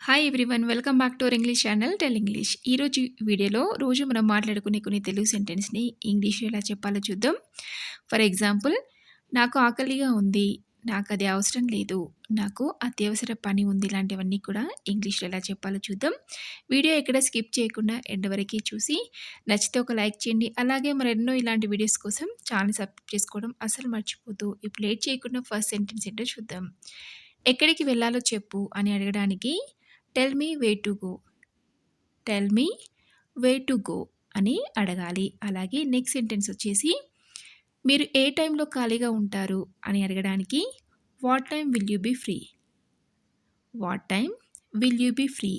Hi everyone, welcome back to our English channel tell English. ఈరోజు వీడియోలో రోజు మనం మాట్లాడుకునే కొన్ని తెలుగు సెంటెన్స్ని ఇంగ్లీష్లో ఎలా చెప్పాలో చూద్దాం. ఫర్ ఎగ్జాంపుల్, నాకు ఆకలిగా ఉంది, నాకు అది అవసరం లేదు, నాకు అత్యవసర పని ఉంది, ఇలాంటివన్నీ కూడా ఇంగ్లీష్లో ఎలా చెప్పాలో చూద్దాం. వీడియో ఎక్కడ స్కిప్ చేయకుండా ఎండ్ వరకు చూసి నచ్చితే ఒక లైక్ చేయండి. అలాగే మరెన్నో ఇలాంటి వీడియోస్ కోసం ఛానల్ సబ్స్క్రైబ్ చేసుకోవడం అసలు మర్చిపోతూ ఇప్పుడు లేట్ చేయకుండా ఫస్ట్ సెంటెన్స్ ఏంటో చూద్దాం. ఎక్కడికి వెళ్ళాలో చెప్పు అని అడగడానికి tell me way to go, tell me way to go అని అడగాలి. అలాగే నెక్స్ట్ సెంటెన్స్ వచ్చేసి మీరు ఏ టైంలో ఖాళీగా ఉంటారు అని అడగడానికి what time will you be free, what time will you be free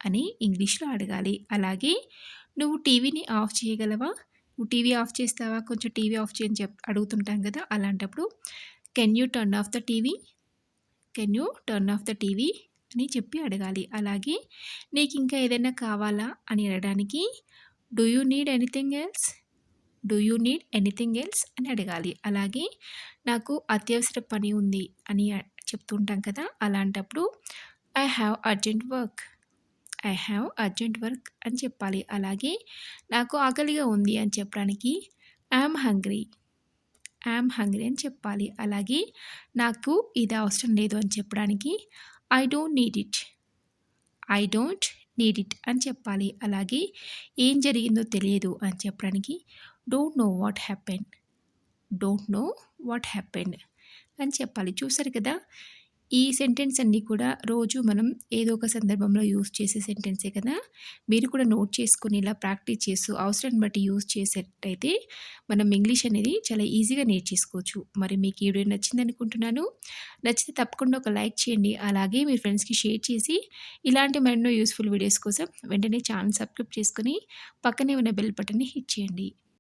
అని ఇంగ్లీష్లో అడగాలి. అలాగే నువ్వు టీవీని ఆఫ్ చేయగలవా, నువ్వు టీవీ ఆఫ్ చేస్తావా, కొంచెం టీవీ ఆఫ్ చేయని అడుగుతుంటాం కదా, అలాంటప్పుడు can you turn off the TV, can you turn off the TV అని చెప్పి అడగాలి. అలాగే నీకు ఇంకా ఏదైనా కావాలా అని అడగడానికి do you need anything else, do you need anything else అని అడగాలి. అలాగే నాకు అత్యవసర పని ఉంది అని చెప్తుంటాం కదా, అలాంటప్పుడు I have urgent work, I have urgent work అని చెప్పాలి. అలాగే నాకు ఆకలిగా ఉంది అని చెప్పడానికి ఐఎమ్ హంగ్రీ, ఐఎమ్ హంగ్రీ అని చెప్పాలి. అలాగే నాకు ఇది అవసరం లేదు అని చెప్పడానికి I don't need it, I don't need it అని చెప్పాలి. అలాగే ఏం జరిగిందో తెలియదు అని చెప్పడానికి don't know what happened, don't know what happened అని చెప్పాలి. చూసారు కదా, ఈ సెంటెన్స్ అన్నీ కూడా రోజు మనం ఏదో ఒక సందర్భంలో యూజ్ చేసే సెంటెన్సే కదా. మీరు కూడా నోట్ చేసుకుని ఇలా ప్రాక్టీస్ చేస్తూ అవసరాన్ని బట్టి యూజ్ చేసేటైతే మనం ఇంగ్లీష్ అనేది చాలా ఈజీగా నేర్చేసుకోవచ్చు. మరి మీకు ఈ వీడియో నచ్చింది అనుకుంటున్నాను. నచ్చితే తప్పకుండా ఒక లైక్ చేయండి. అలాగే మీ ఫ్రెండ్స్కి షేర్ చేసి ఇలాంటి మరెన్నో యూస్ఫుల్ వీడియోస్ కోసం వెంటనే ఛానల్ సబ్స్క్రైబ్ చేసుకొని పక్కనే ఉన్న బెల్ బటన్ని హిట్ చేయండి.